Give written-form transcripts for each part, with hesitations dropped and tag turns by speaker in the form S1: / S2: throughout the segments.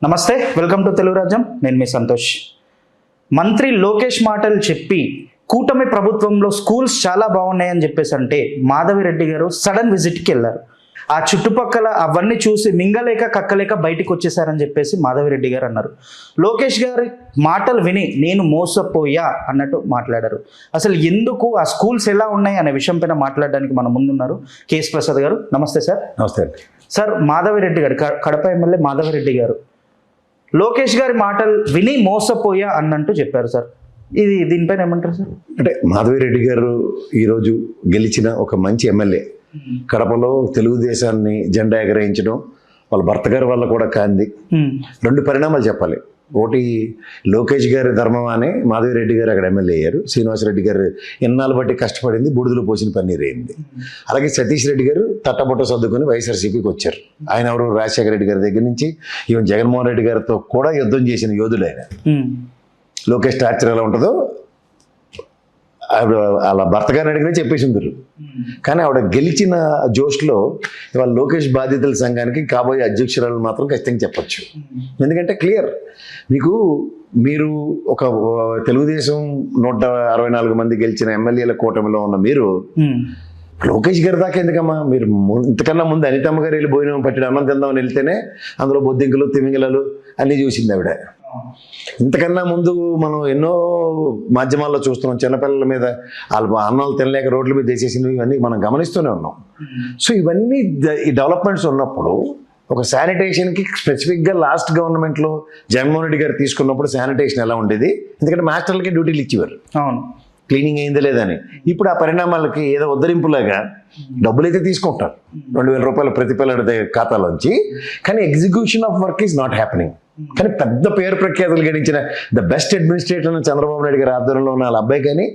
S1: నమస్తే, welcome to Telugu రాజ్యం. నేను మీ సంతోష్. మంత్రి లోకేష్ మాటలు చెప్పి కూటమి ప్రభుత్వంలో స్కూల్స్ చాలా బాగున్నాయని చెప్పేసి అంటే మాధవిరెడ్డి గారు సడన్ విజిట్కి వెళ్ళారు. ఆ చుట్టుపక్కల అవన్నీ చూసి మింగలేక కక్కలేక బయటికి వచ్చేసారని చెప్పేసి మాధవిరెడ్డి గారు అన్నారు. లోకేష్ గారి మాటలు విని నేను మోసపోయా అన్నట్టు మాట్లాడారు. అసలు ఎందుకు ఆ స్కూల్స్ ఎలా ఉన్నాయి అనే విషయం పైన మాట్లాడడానికి మన ముందున్నారు కేఎస్ ప్రసాద్ గారు. నమస్తే సార్.
S2: నమస్తే
S1: సార్. మాధవిరెడ్డి గారు, కడప ఎమ్మెల్యే మాధవిరెడ్డి గారు లోకేష్ గారి మాటలు విని మోసపోయా అన్నట్టు చెప్పారు సార్. దీనిపైన ఏమంటారు సార్?
S2: అంటే మాధవిరెడ్డి గారు ఈరోజు గెలిచిన ఒక మంచి ఎమ్మెల్యే. కడపలో తెలుగుదేశాన్ని జెండా ఎగరేయించడం వాళ్ళ భర్త గారి వల్ల కూడా కాంది. రెండు పరిణామాలు చెప్పాలి. ఒకటి, లోకేష్ గారి ధర్మం అని మాధవిరెడ్డి గారు అక్కడ ఎమ్మెల్యే అయ్యారు. శ్రీనివాసరెడ్డి గారు ఎన్నాళ్ళు బట్టి కష్టపడింది, బూడిదలో పోసిన పన్నీర్ అయింది. అలాగే సతీష్ రెడ్డి గారు తట్టబొట్ట సర్దుకొని వైఎస్ఆర్సీపీకి వచ్చారు. ఆయన ఎవరు, రాజశేఖర రెడ్డి గారి దగ్గర నుంచి ఈవెన్ జగన్మోహన్ రెడ్డి గారితో కూడా యుద్ధం చేసిన యోధులు ఆయన. లోకేష్ టార్చర్ ఎలా ఉంటుందో ఆవిడ అలా భర్త గారిని అడిగినా చెప్పేసి ఉందరు. కానీ ఆవిడ గెలిచిన జోష్లో ఇవాళ లోకేష్ బాధితుల సంఘానికి కాబోయే అధ్యక్షురాలు మాత్రం ఖచ్చితంగా చెప్పచ్చు. ఎందుకంటే క్లియర్, మీరు ఒక తెలుగుదేశం 164 మంది గెలిచిన ఎమ్మెల్యేల కూటమిలో ఉన్న మీరు లోకేష్ గారి దాకా ఎందుకమ్మా? మీరు ఇంతకన్నా ముందు అనితమ్మ గారు వెళ్ళి భోజనం పట్టిన అన్నం తిందామని వెళ్తేనే అందులో బొద్దింకలు తిమింగలలు అన్నీ చూసింది ఆవిడ. ఇంతకన్నా ముందు మనం ఎన్నో మాధ్యమాల్లో చూస్తున్నాం, చిన్నపిల్లల మీద వాళ్ళు అన్నాలు తినలేక రోడ్ల మీద వేసేసినవి, ఇవన్నీ మనం గమనిస్తూనే ఉన్నాం. సో ఇవన్నీ ఈ డెవలప్మెంట్స్ ఉన్నప్పుడు ఒక శానిటేషన్కి స్పెసిఫిక్గా లాస్ట్ గవర్నమెంట్లో జగన్మోహన్ రెడ్డి గారు తీసుకున్నప్పుడు శానిటేషన్ ఎలా ఉండేది? ఎందుకంటే మాస్టర్లకి డ్యూటీలు ఇచ్చేవారు, అవును, క్లీనింగ్ అయిందా లేదని. ఇప్పుడు ఆ పరిణామాలకి ఏదో ఉద్ధరింపులాగా డబ్బులు అయితే తీసుకుంటారు, 2000 రూపాయలు ప్రతి పిల్లడి ఖాతాలోంచి, కానీ execution of work is not happening. కానీ పెద్ద పేరు ప్రఖ్యాతులు గడించిన the best administrator Chandrababu Naidu garu ఆధ్వర్యంలో ఉన్న వాళ్ళ అబ్బాయి కానీ,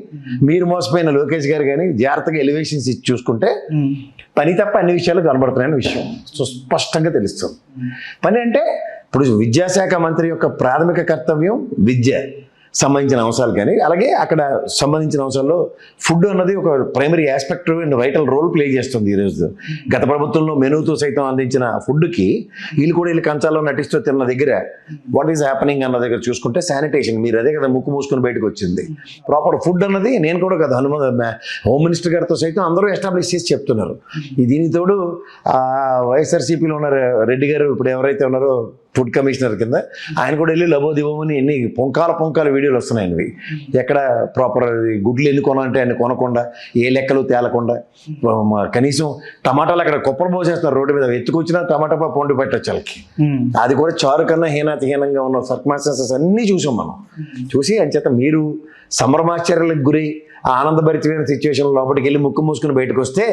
S2: మీరు మోసపోయిన లోకేష్ గారు కానీ జాగ్రత్తగా ఎలివేషన్స్ ఇచ్చి చూసుకుంటే పని తప్ప అన్ని విషయాలు కనబడుతున్నాయని విషయం సుస్పష్టంగా తెలుస్తుంది. పని అంటే ఇప్పుడు విద్యాశాఖ మంత్రి యొక్క ప్రాథమిక కర్తవ్యం విద్య సంబంధించిన అంశాలు, కానీ అలాగే అక్కడ సంబంధించిన అంశాల్లో ఫుడ్ అన్నది ఒక primary aspect and vital role play చేస్తుంది. ఈరోజు గత ప్రభుత్వంలో మెనూతో సైతం అందించిన ఫుడ్కి వీళ్ళు కంచాల్లో నటిస్తూ తిన్న దగ్గర వాట్ ఈజ్ హ్యాపెనింగ్ అన్న దగ్గర చూసుకుంటే శానిటేషన్, మీరు అదే కదా ముక్కు మూసుకొని బయటకు వచ్చింది. ప్రాపర్ ఫుడ్ అన్నది నేను కూడా కదా హోమ్ మినిస్టర్ గారితో సైతం అందరూ ఎస్టాబ్లిష్ చేసి చెప్తున్నారు. దీనికి తోడు వైఎస్ఆర్సీపీలో ఉన్న రెడ్డి గారు ఇప్పుడు ఎవరైతే ఉన్నారో ఫుడ్ కమిషనర్ కింద, ఆయన కూడా వెళ్ళి లబోదిబోమని ఎన్ని పొంకాల వీడియోలు వస్తున్నాయి. ఎక్కడ ప్రాపర్ గుడ్లు ఎన్ని కొనాలంటే అన్ని కొనకుండా, ఏ లెక్కలు తేలకుండా, కనీసం టమాటాలు అక్కడ కుప్పలు పోసేస్తున్నారు రోడ్డు మీద, ఎత్తుకొచ్చినా టమాటా పొండి పెట్టచ్చు వాళ్ళకి. అది కూడా చారు కన్నా హీనంగా ఉన్న సర్కమ్స్టాన్సెస్ అన్నీ చూసాం మనం. చూసి అంచేత మీరు సంభ్రమాశ్చర్యాలకు గురి ఆనందభరితమైన సిచ్యువేషన్ లోపలికి వెళ్ళి ముక్కు మూసుకుని బయటకు వస్తే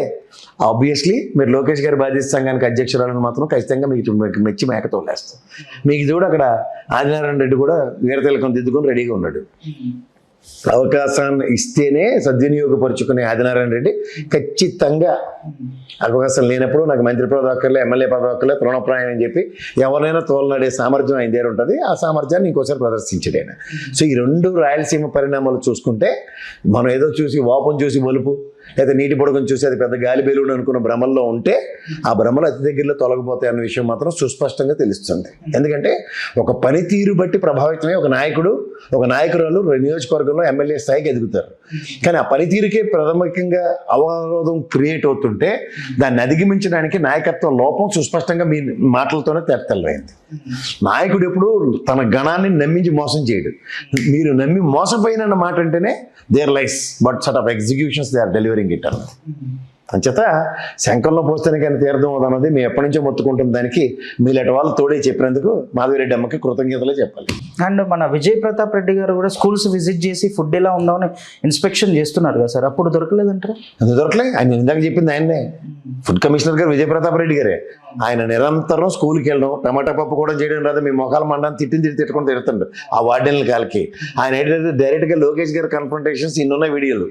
S2: ఆబ్వియస్లీ మీరు లోకేష్ గారి బాధ్యత సంఘానికి అధ్యక్షురాలను మాత్రం ఖచ్చితంగా మీకు మెచ్చి మేకతో లేస్తాం. మీకు చూడు అక్కడ ఆదినారాయణ రెడ్డి కూడా వీరతిలకం దిద్దుకొని రెడీగా ఉన్నాడు. అవకాశాన్ని ఇస్తేనే సద్వినియోగపరుచుకునే ఆదినారాయణ రెడ్డి ఖచ్చితంగా అవకాశం లేనప్పుడు నాకు మంత్రి పదవి అక్కర్లే, ఎమ్మెల్యే పదవి అక్కర్లే, తృణప్రాయం అని చెప్పి ఎవరైనా తోలనాడే సామర్థ్యం ఆయన దగ్గర ఉంటుంది. ఆ సామర్థ్యాన్ని ఇంకోసారి ప్రదర్శించడు ఆయన. సో ఈ రెండు రాయలసీమ పరిణామాలు చూసుకుంటే మనం ఏదో చూసి వాపం చూసి వలుపు లేదా నీటి పొడుగును చూసి అది పెద్ద గాలి బెలూన్ అనుకున్న భ్రమల్లో ఉంటే ఆ భ్రమలు అతి దగ్గరలో తొలగిపోతాయి అన్న విషయం మాత్రం సుస్పష్టంగా తెలుస్తుంది. ఎందుకంటే ఒక పనితీరు బట్టి ప్రభావితమే ఒక నాయకురాలు నియోజకవర్గంలో ఎమ్మెల్యే స్థాయికి ఎదుగుతారు. కానీ ఆ పనితీరుకే ప్రాథమికంగా అవరోధం క్రియేట్ అవుతుంటే దాన్ని అధిగమించడానికి నాయకత్వ లోపం సుస్పష్టంగా మీ మాటలతోనే తెల్లరైంది. నాయకుడు ఎప్పుడు తన గణాన్ని నమ్మించి మోసం చేయడు. మీరు నమ్మి మోసపోయిన మాట అంటేనే there lies but sort of executions they are delivering it అన్నది. అంచేత శంకర్లో పోస్తేనే కానీ తీర్థం అవుదన్నది మేము ఎప్పటి నుంచో మొత్తుకుంటున్న దానికి మీలాంటి వాళ్ళు తోడే చెప్పినందుకు మాధవిరెడ్డి అమ్మకి కృతజ్ఞతలే చెప్పాలి.
S1: అండ్ మన విజయ్ ప్రతాప్ రెడ్డి గారు కూడా స్కూల్స్ విజిట్ చేసి ఫుడ్ ఎలా ఉందామని ఇన్స్పెక్షన్ చేస్తున్నారు కదా సార్, అప్పుడు దొరకలేదంటారా?
S2: అది దొరకలే. ఆయన ఇందాక చెప్పింది ఆయనే, ఫుడ్ కమిషనర్ గారు విజయ్ ప్రతాప్ రెడ్డి గారే. ఆయన నిరంతరం స్కూల్కి వెళ్ళడం, టమాటా పప్పు కూడా చేయడం రాదు, మీ మొఖాల మండాన్ని తిట్టుకొని తిడుతుండ్రు ఆ వార్డెన్ల కాలకి. ఆయన ఏంటంటే డైరెక్ట్గా లోకేష్ గారి కన్ఫ్రంటేషన్స్ ఇన్నున్న వీడియోలు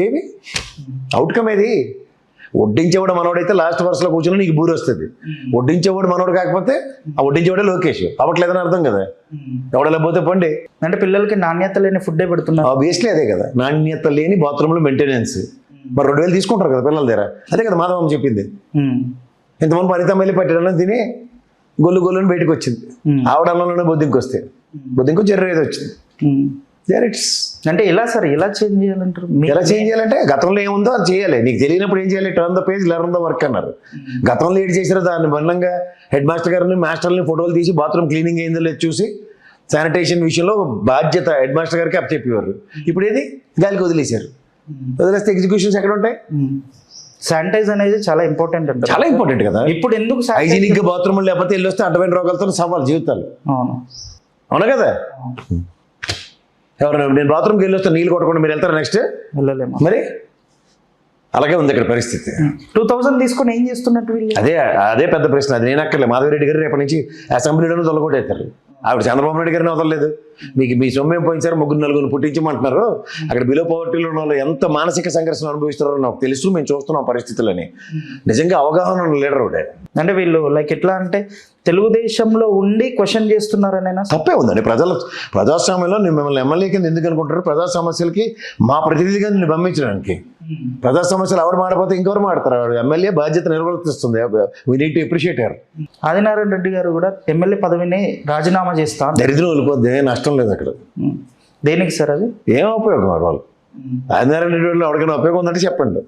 S2: ఏవి అవుట్కమ్ ఏది? వడ్డించేవాడు మనోడైతే లాస్ట్ వరుసలో కూర్చొని నీకు బూరి వస్తుంది. వడ్డించేవాడు మనోడు కాకపోతే ఆ వడ్డించేవాడే లోకేష్ అవ్వట్లేదని అర్థం కదా. ఎవడలా పోతే పండి
S1: అంటే పిల్లలకి నాణ్యత లేని ఫుడ్డే పెడుతున్నారు.
S2: ఆబ్వియస్లీ అదే కదా, నాణ్యత లేని బాత్రూంలో మెయింటెనెన్స్. మరి 2000 తీసుకుంటారు కదా పిల్లల దగ్గర. అదే కదా మాధవం చెప్పింది. ఇంతమంది ఫలితం వెళ్ళి పట్టడం తిని గొల్లు గొల్లుని బయటకు వచ్చింది. ఆవిడ అన్నంలోనే బొద్దింకు వస్తే బొద్దింకు జర్ర ఏదో వచ్చింది. ఇట్స్
S1: అంటే ఎలా సార్ ఎలా చేంజ్ చేయాలంటారు?
S2: ఎలా చేంజ్ చేయాలంటే గతంలో ఏముందో అది చేయాలి. నీకు తెలియనప్పుడు ఏం చేయాలి? Turn the page, learn the work అన్నారు. గతంలో ఏడు చేశారో దాన్ని భిన్నంగా హెడ్ మాస్టర్ గారిని మాస్టర్ని ఫోటోలు తీసి బాత్రూమ్ క్లీనింగ్ అయిందో లేదు చూసి శానిటేషన్ విషయంలో బాధ్యత హెడ్ మాస్టర్ గారికి అప్ చెప్పేవారు. ఇప్పుడు ఏది గాలికి వదిలేశారు. వదిలేస్తే ఎగ్జిక్యూషన్స్ ఎక్కడ ఉంటాయి?
S1: శానిటైజ్ అనేది చాలా ఇంపార్టెంట్ అంటారు.
S2: చాలా ఇంపార్టెంట్ కదా.
S1: ఇప్పుడు ఎందుకు
S2: హైజీనిక్ గా బాత్రూమ్ లేకపోతే వెళ్ళి వస్తే అడ్డమైన రోగాలతో సవాలు జీవితాలు. అవునా కదా? ఎవరు నేను బాత్రూమ్కి వెళ్ళి వస్తే నీళ్ళు కొట్టకుండా మీరు వెళ్తారా? నెక్స్ట్
S1: వెళ్ళలేము.
S2: మరి అలాగే ఉంది ఇక్కడ పరిస్థితి.
S1: 2000 తీసుకొని ఏం చేస్తున్నట్టు వీళ్ళు?
S2: అదే పెద్ద ప్రశ్న. అది నేను అక్కర్లే. మాధవరెడ్డి గారు రేపటి నుంచి అసెంబ్లీలోనే తొలగొట్టేస్తారు. ఆవిడ చంద్రబాబు నాయుడు గారిని వదలలేదు. మీకు మీ సొమ్మేం పోయించారు, 3-4 పుట్టించమంటున్నారు. అక్కడ బిలో పవర్టీలో ఉన్న వాళ్ళు ఎంత మానసిక సంఘర్షణ అనుభవిస్తున్నారో నాకు తెలుసు. మేము చూస్తున్నాం పరిస్థితులని. నిజంగా అవగాహన ఉన్న లీడర్ ఒకటే.
S1: అంటే వీళ్ళు లైక్ ఎట్లా అంటే తెలుగుదేశంలో ఉండి క్వశ్చన్ చేస్తున్నారనైనా
S2: తప్పే ఉందండి. ప్రజాస్వామ్యంలో మిమ్మల్ని ఎమ్మెల్యే కింద ఎందుకు అనుకుంటారు? ప్రజా సమస్యలకి మా ప్రతినిధిగా నిన్ను పంపించడానికి. ప్రజా సమస్యలు ఎవరు మాడిపోతే ఇంకెవరు మాడతారు? ఎమ్మెల్యే బాధ్యత నిర్వర్తిస్తుంది. We need to appreciate her.
S1: Adinarayana Reddy garu కూడా ఎమ్మెల్యే పదవిని రాజీనామా చేస్తా.
S2: దరిద్రం వెళ్ళిపోద్ది, నష్టం లేదు అక్కడ.
S1: దేనికి సార్ అది?
S2: ఏం ఉపయోగం వాళ్ళు? ఆదినారాయణ రెడ్డి వాళ్ళు ఎవరికైనా ఉపయోగం ఉందంటే చెప్పండి.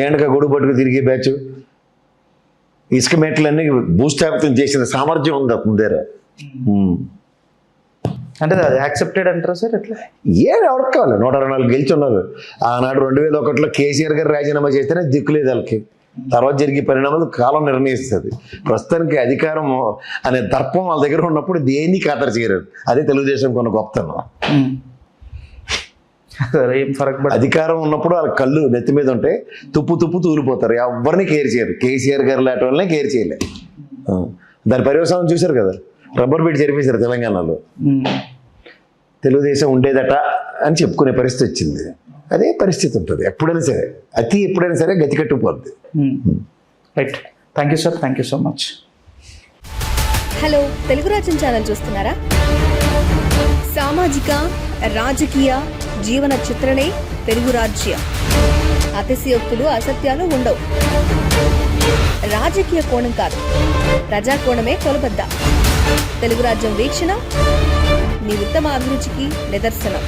S2: ఏంటక గొడుగు పట్టుకు తిరిగే బ్యాచ్, ఇసుక మెట్లన్నీ భూస్థాపితం చేసిన సామర్థ్యం ఉంది అతని దగ్గర.
S1: అంటే అది యాక్సెప్టెడ్ అంటారా సార్? ఎట్లా
S2: ఎవరికి కావాలి? 124 గెలిచి ఉన్నారు. ఆనాడు 2001లో కేసీఆర్ గారు రాజీనామా చేస్తేనే దిక్కులేదు వాళ్ళకి. తర్వాత జరిగే పరిణామాలు కాలం నిర్ణయిస్తుంది. ప్రస్తుతానికి అధికారం అనే దర్పం వాళ్ళ దగ్గర ఉన్నప్పుడు దేన్ని ఖాతరు చేయరు. అదే తెలుగుదేశం కొన్న గొప్పతనం. అధికారం ఉన్నప్పుడు వాళ్ళ కళ్ళు నెత్తి మీద ఉంటే తుప్పు తూలిపోతారు. ఎవరిని కేర్ చేయరు. కేసీఆర్ గారు లాంటి వాళ్ళనే కేర్ చేయలే. దాని పర్యవసానం చూశారు కదా. రబ్బర్ బీట్ జరిపేశారు తెలంగాణలో. తెలుగుదేశం ఉండేదట అని చెప్పుకునే పరిస్థితి వచ్చింది. అదే పరిస్థితి ఉంటుంది ఎప్పుడైనా సరే. ఎప్పుడైనా సరే గతి కట్టుకుపోద్ది.
S1: Right. Thank you sir. Thank you so much.
S3: Hello, Telugu రాజ్యం ఛానల్ చూస్తున్నారా? సామాజిక, రాజకీయ, జీవన చిత్రణే తెలుగు రాజ్యం. అతిశయోక్తులు, అసత్యాలు ఉండవు. రాజకీయ కోణం కాదు, ప్రజా కోణమే కొలబద్ద. తెలుగు రాజ్యం వీక్షణ మీ ఉత్తమ అభిరుచికి నిదర్శనం.